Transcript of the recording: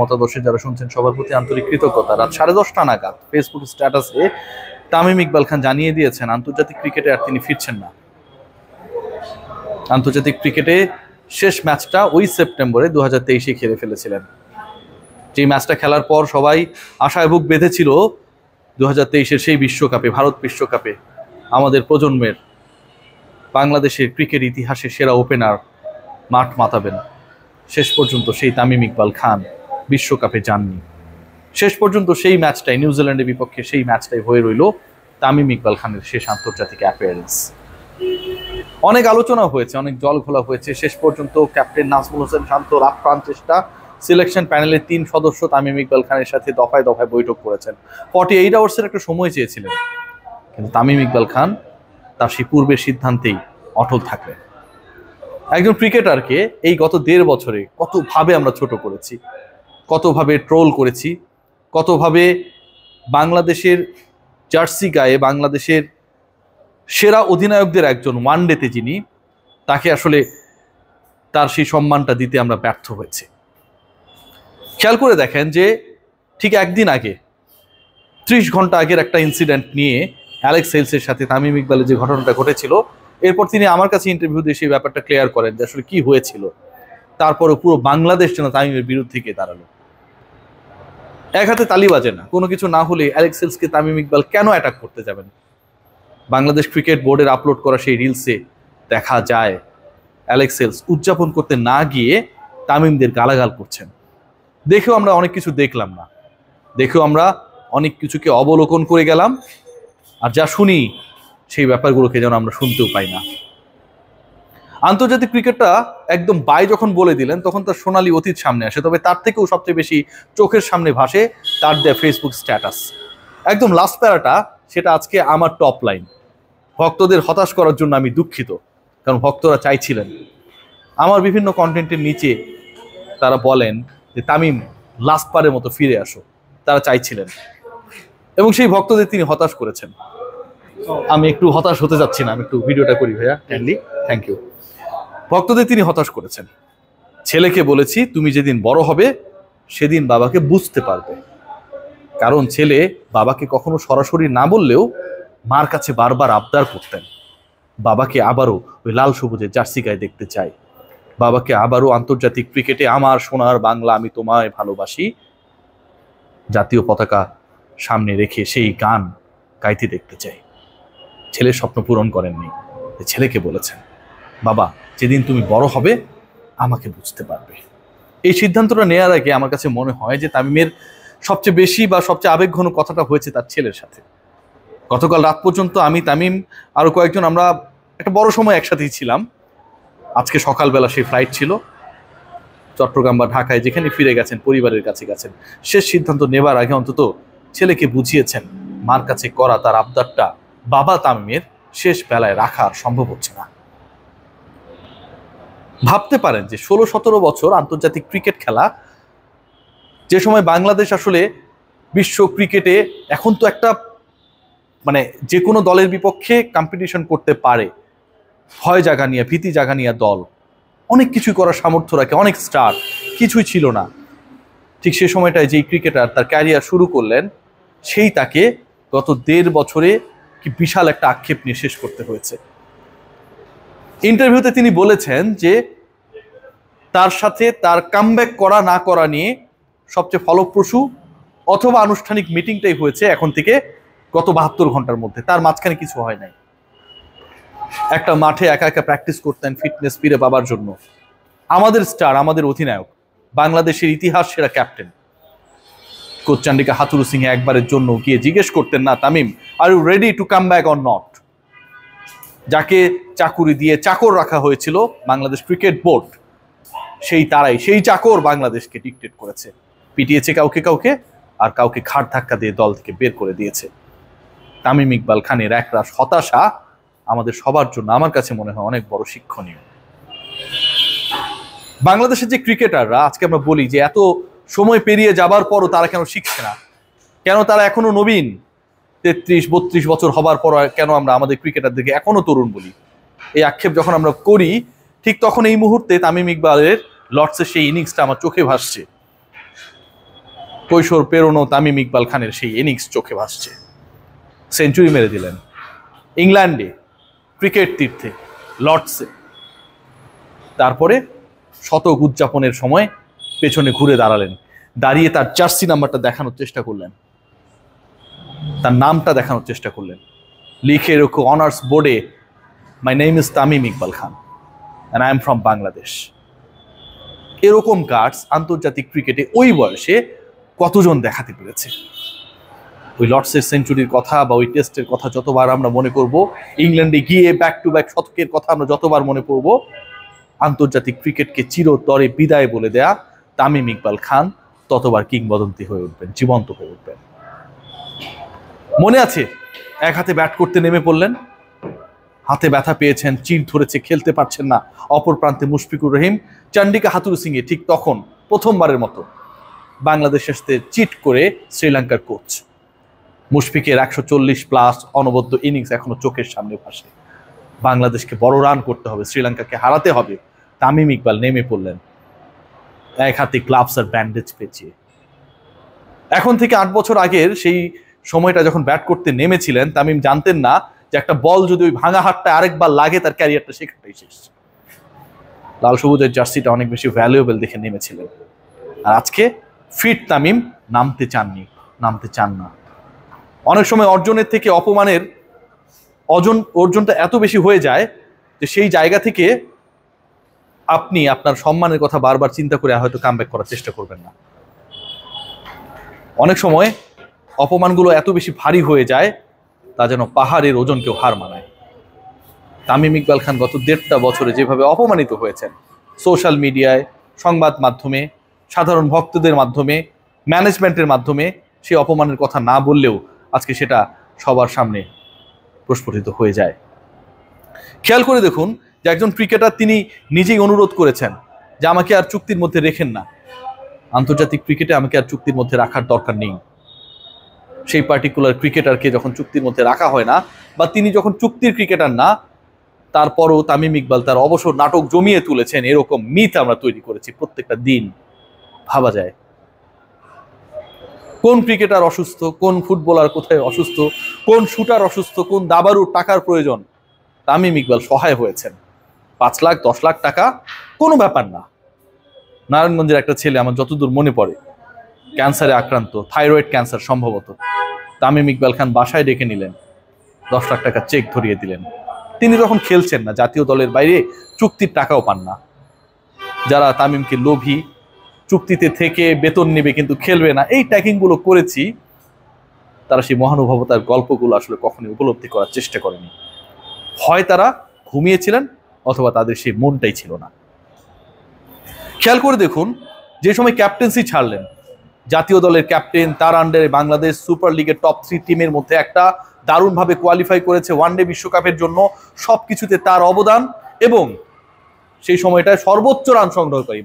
মতাদর্শে যারা শুনছেন সবার প্রতি আন্তরিক কৃতজ্ঞতা। রাত 10:30 নাগাদ ফেসবুক স্ট্যাটাসে তামিম ইকবাল খান জানিয়ে দিয়েছেন আন্তর্জাতিক ক্রিকেটে আর তিনি ফিরছেন না। আন্তর্জাতিক ক্রিকেটে শেষ ম্যাচটা ওই সেপ্টেম্বরে 2023 খেলে ফেলেছিলেন। যে ম্যাচটা খেলার পর সবাই আশায় বুক বেঁধেছিল 2023 সেই বিশ্বকাপে, ভারত বিশ্বকাপে আমাদের প্রজন্মের বাংলাদেশের ক্রিকেট ইতিহাসে সেরা ওপেনার মাঠ মাতাবেন। শেষ পর্যন্ত সেই তামিম ইকবাল খান বিশ্বকাপে যাননি। শেষ পর্যন্ত সেই ম্যাচটাই, নিউজিল্যান্ডের বিপক্ষে সেই ম্যাচটাই হয়ে রইল তামিম ইকবাল খানের শেষ আন্তর্জাতিক অ্যাপিয়ারেন্স। অনেক আলোচনা হয়েছে, অনেক জল ঘোলা হয়েছে। শেষ পর্যন্ত ক্যাপ্টেন নাজমুল হোসেন শান্তর আপ্রাণ চেষ্টা, সিলেকশন প্যানেলের 3 সদস্য তামিম ইকবাল খানের সাথে দফায় দফায় বৈঠক করেছেন। 48 আওয়ার্সের একটা সময় চেয়েছিলেন, কিন্তু তামিম ইকবাল খান তার সেই পূর্বের সিদ্ধান্তেই অটল থাকলেন। একজন ক্রিকেটারকে এই গত 1.5 বছরে কতভাবে আমরা ছোট করেছি, কতভাবে ট্রোল করেছি, কতভাবে বাংলাদেশের জার্সি গায়ে বাংলাদেশের সেরা অধিনায়কদের একজন ওয়ানডেতে যিনি, তাকে আসলে তার সেই সম্মানটা দিতে আমরা ব্যর্থ হয়েছি। খেয়াল করে দেখেন যে ঠিক একদিন আগে, 30 ঘন্টা আগের একটা ইনসিডেন্ট নিয়ে অ্যালেক্স হেলসের সাথে তামিম ইকবালের যে ঘটনাটা ঘটেছিল, এরপর তিনি আমার কাছে ইন্টারভিউ দিয়ে সেই ব্যাপারটা ক্লিয়ার করেন যে আসলে কি হয়েছিল। তারপরে পুরো বাংলাদেশ যেন তামিমের বিরুদ্ধে গিয়ে দাঁড়ালো। এক হাতে তালি বাজে না, কোনো কিছু না হলে অ্যালেক্স হেলসকে তামিম ইকবাল কেন অ্যাটাক করতে যাবেন? বাংলাদেশ ক্রিকেট বোর্ডের আপলোড করা সেই রিলসে দেখা যায় অ্যালেক্স হেলস উদযাপন করতে না গিয়ে তামিমদের গালাগাল করছেন। দেখেও আমরা অনেক কিছু দেখলাম না, দেখেও আমরা অনেক কিছুকে অবলোকন করে গেলাম, আর যা শুনি সেই ব্যাপারগুলোকে যেন আমরা শুনতেও পাই না। আন্তর্জাতিক ক্রিকেটটা একদম বাই যখন বলে দিলেন, তখন তার সোনালী অতীত সামনে আসে। তবে তার থেকেও সবচেয়ে বেশি চোখের সামনে ভাসে তার দেয়া ফেসবুক স্ট্যাটাস। একদম লাস্ট প্যারাটা, সেটা আজকে আমার টপ লাইন। ভক্তদের হতাশ করার জন্য আমি দুঃখিত, কারণ ভক্তরা চাইছিলেন। আমার বিভিন্ন কন্টেন্টের নিচে তারা বলেন যে তামিম লাস্ট পারের মতো ফিরে আসো, তারা চাইছিলেন, এবং সেই ভক্তদের তিনি হতাশ করেছেন। আমি একটু হতাশ হতে যাচ্ছি না, আমি একটু ভিডিওটা করি ভাইয়া, কাইন্ডলি, থ্যাংক ইউ। ভক্তদের তিনি হতাশ করেছেন। ছেলেকে বলেছি তুমি যেদিন বড় হবে সেদিন বাবাকে বুঝতে পারবে, কারণ ছেলে বাবাকে কখনো সরাসরি না বললেও মার কাছে বারবার আবদার করতেন, বাবাকে আবারও ওই লাল সবুজের জার্সি গায়ে দেখতে চাই, বাবাকে আবারও আন্তর্জাতিক ক্রিকেটে আমার সোনার বাংলা আমি তোমায় ভালোবাসি জাতীয় পতাকা সামনে রেখে সেই গান গাইতে দেখতে চাই। ছেলের স্বপ্ন পূরণ করেননি, ছেলেকে বলেছেন বাবা যেদিন তুমি বড় হবে আমাকে বুঝতে পারবে। এই সিদ্ধান্তটা নেওয়ার আগে আমার কাছে মনে হয় যে তামিমের সবচেয়ে বেশি বা সবচেয়ে আবেগঘন কথাটা হয়েছে তার ছেলের সাথে। গতকাল রাত পর্যন্ত আমি, তামিম, আরো কয়েকজন আমরা একটা বড় সময় একসাথেই ছিলাম। আজকে সকালবেলা সেই ফ্লাইট ছিল, চট্টগ্রাম বা ঢাকায় যেখানে ফিরে গেছেন, পরিবারের কাছে গেছেন। শেষ সিদ্ধান্ত নেবার আগে অন্তত ছেলেকে বুঝিয়েছেন মার কাছে করা তার আবদারটা বাবা তামিমের শেষ বেলায় রাখা সম্ভব হচ্ছে না। ভাবতে পারেন যে 16-17 বছর আন্তর্জাতিক ক্রিকেট খেলা, যে সময় বাংলাদেশ আসলে বিশ্ব ক্রিকেটে এখন তো একটা মানে যে কোনো দলের বিপক্ষে কম্পিটিশন করতে পারে, ভয় জাগা নিয়ে, ভীতি জাগা নিয়ে দল, অনেক কিছু করার সামর্থ্য রাখে, অনেক স্টার, কিছুই ছিল না। ঠিক সে সময়টায় যেই ক্রিকেটার তার ক্যারিয়ার শুরু করলেন, সেই তাকে গত 1.5 বছরে কি বিশাল একটা আক্ষেপ নিয়ে শেষ করতে হয়েছে। ইন্টারভিউতে তিনি বলেছেন যে তার সাথে তার কামব্যাক করা না করা নিয়ে সবচেয়ে ফলপ্রসূ অথবা আনুষ্ঠানিক মিটিংটাই হয়েছে এখন থেকে গত 72 ঘন্টার মধ্যে, তার মাঝখানে কিছু হয় নাই। একটা মাঠে একা একা প্র্যাকটিস করতেন ফিটনেস ফিরে পাবার জন্য। আমাদের স্টার, আমাদের অধিনায়ক, বাংলাদেশের ইতিহাস সেরা captain coach Chandika Hathurusingha একবারের জন্য গিয়ে জিজ্ঞেস করতেন না Tamim are you ready to come back or not? যাকে চাকুরি দিয়ে চাকর রাখা হয়েছিল বাংলাদেশ ক্রিকেট বোর্ড, সেই তারাই, সেই চাকর বাংলাদেশকে ডিকটেট করেছে, পিটিয়েছে কাউকে কাউকে, আর কাউকে ঘাড় ধাক্কা দিয়ে দল থেকে বের করে দিয়েছে। তামিম ইকবাল খানের একরাশ হতাশা আমাদের সবার জন্য আমার কাছে মনে হয় অনেক বড় শিক্ষণীয়। বাংলাদেশের যে ক্রিকেটাররা আজকে আমরা বলি যে এত সময় পেরিয়ে যাবার পরও তারা কেন শিখছে না, কেন তারা এখনো নবীন, 33-32 বছর হবার পর কেন আমরা আমাদের ক্রিকেটারদেরকে এখনো তরুণ বলি, এই আক্ষেপ যখন আমরা করি, ঠিক তখন এই মুহূর্তে তামিম ইকবালের লর্ডসের সেই ইনিংসটা আমার চোখে ভাসছে। কৈশোর পেরোনো তামিম ইকবাল খানের সেই ইনিংস চোখে ভাসছে। সেঞ্চুরি মেরে দিলেন ইংল্যান্ডে, ক্রিকেট তীর্থে, লর্ডসে। তারপরে শতক উদযাপনের সময় পেছনে ঘুরে দাঁড়ালেন, দাঁড়িয়ে তার জার্সি নাম্বারটা দেখানোর চেষ্টা করলেন, তার নামটা দেখানোর চেষ্টা করলেন, লিখে রেখো অনার্স বোর্ডে, my name is Tamim Iqbal Khan and I am from Bangladesh. এরকম কার্ডস আন্তর্জাতিক ক্রিকেটে ওই বয়সে কতজন দেখাতে পেরেছে? ওই লর্ডসের সেঞ্চুরির কথা বা ওই টেস্টের কথা যতবার আমরা মনে করব, ইংল্যান্ডে গিয়ে ব্যাক টু ব্যাক শতকের কথা আমরা যতবার মনে করব, আন্তর্জাতিক ক্রিকেটকে চিরতরে বিদায় বলে দেয়া তামিম ইকবাল খান ততবার কিংবদন্তি হয়ে উঠবেন, জীবন্ত হয়ে উঠবেন। মনে আছে এক হাতে ব্যাট করতে নেমে পড়লেন, হাতে ব্যথা পেয়েছেন, চির ধরেছে, খেলতে পারছেন না। অপর প্রান্তে মুশফিকুর রহিম, চন্ডিকা হাথুরু সিং এ ঠিক তখন প্রথমবারের মতো বাংলাদেশের সাথে চিট করে শ্রীলঙ্কার কোচ। মুশফিকের 140+ অনবদ্য ইনিংস এখনো চোখের সামনে ভাসে। বাংলাদেশকে বড় রান করতে হবে, শ্রীলঙ্কাকে হারাতে হবে। তামিম ইকবাল নেমে পড়লেন এক হাতে গ্লাভস আর ব্যান্ডেজ পেঁচিয়ে। এখন থেকে 8 বছর আগের সেই সময়টা যখন ব্যাট করতে নেমেছিলেন, তামিম জানতেন না যে একটা বল যদি ওই ভাঙা হাতটা আরেকবার লাগে তার ক্যারিয়ারটা সেখানটাই শেষ। লাল সবুজের জার্সিটা অনেক বেশি ভ্যালুয়েবল দেখে নেমেছিলেন। আর আজকে ফিট তামিম নামতে চাননি, নামতে চান না। অনেক সময় অর্জনের থেকে অপমানের অর্জনটা এত বেশি হয়ে যায় যে সেই জায়গা থেকে আপনি আপনার সম্মানের কথা বারবার চিন্তা করে হয়তো কামব্যাক করার চেষ্টা করবেন না। অনেক সময় অপমানগুলো এত বেশি ভারী হয়ে যায় তা যেন পাহাড়ের ওজনকেও হার মানায়। তামিম ইকবাল খান গত 1.5 বছরে যেভাবে অপমানিত হয়েছেন, সোশ্যাল মিডিয়ায়, সংবাদ মাধ্যমে, সাধারণ ভক্তদের মাধ্যমে, ম্যানেজমেন্টের মাধ্যমে, সেই অপমানের কথা না বললেও আজকে সেটা সবার সামনে প্রস্ফুটিত হয়ে যায়। খেয়াল করে দেখুন যে একজন ক্রিকেটার তিনি নিজেই অনুরোধ করেছেন যে আমাকে আর চুক্তির মধ্যে রেখেন না, আন্তর্জাতিক ক্রিকেটে আমাকে আর চুক্তির মধ্যে রাখার দরকার নেই। সেই পার্টিকুলার ক্রিকেটারকে যখন চুক্তির মধ্যে রাখা হয় না, বা তিনি যখন চুক্তির ক্রিকেটার না, তারপরও তামিম ইকবাল তার অবসর নাটক জমিয়ে তুলেছেন, এরকম মিথ আমরা তৈরি করেছি প্রত্যেকটা দিন। ভাবা যায় কোন ক্রিকেটার অসুস্থ, কোন ফুটবলার কোথায় অসুস্থ, কোন শুটার অসুস্থ, কোন দাবারুর টাকার প্রয়োজন, তামিম ইকবাল সহায় হয়েছেন। 5 লাখ 10 লাখ টাকা কোনো ব্যাপার না। নারায়ণগঞ্জের একটা ছেলে, আমার যতদূর মনে পড়ে, ক্যান্সারে আক্রান্ত, থাইরয়েড ক্যান্সার সম্ভবত, তামিম ইকবাল খান বাসায় ডেকে নিলেন, 10 লাখ টাকা চেক ধরিয়ে দিলেন। তিনি যখন খেলছেন না, জাতীয় দলের বাইরে চুক্তির টাকাও পান না। যারা তামিমকে লোভী, চুক্তিতে থেকে বেতন নেবে কিন্তু খেলবে না, এই ট্যাগিংগুলো করেছি, তারা সেই মহানুভবতার গল্পগুলো আসলে কখনোই উপলব্ধি করার চেষ্টা করেনি। হয় তারা ঘুমিয়েছিলেন অথবা তাদের সেই মনটাই ছিল না। খেয়াল করে দেখুন, যে সময় ক্যাপ্টেন্সি ছাড়লেন, জাতীয় দলের ক্যাপ্টেন, তার আন্ডারে বাংলাদেশ সুপার লিগের টপ 3 টিমের মধ্যে একটা, দারুণভাবে কোয়ালিফাই করেছে ওয়ানডে বিশ্বকাপের জন্য, সবকিছুতে তার অবদান, এবং সেই সময়টায় সর্বোচ্চ রান সংগ্রহকারী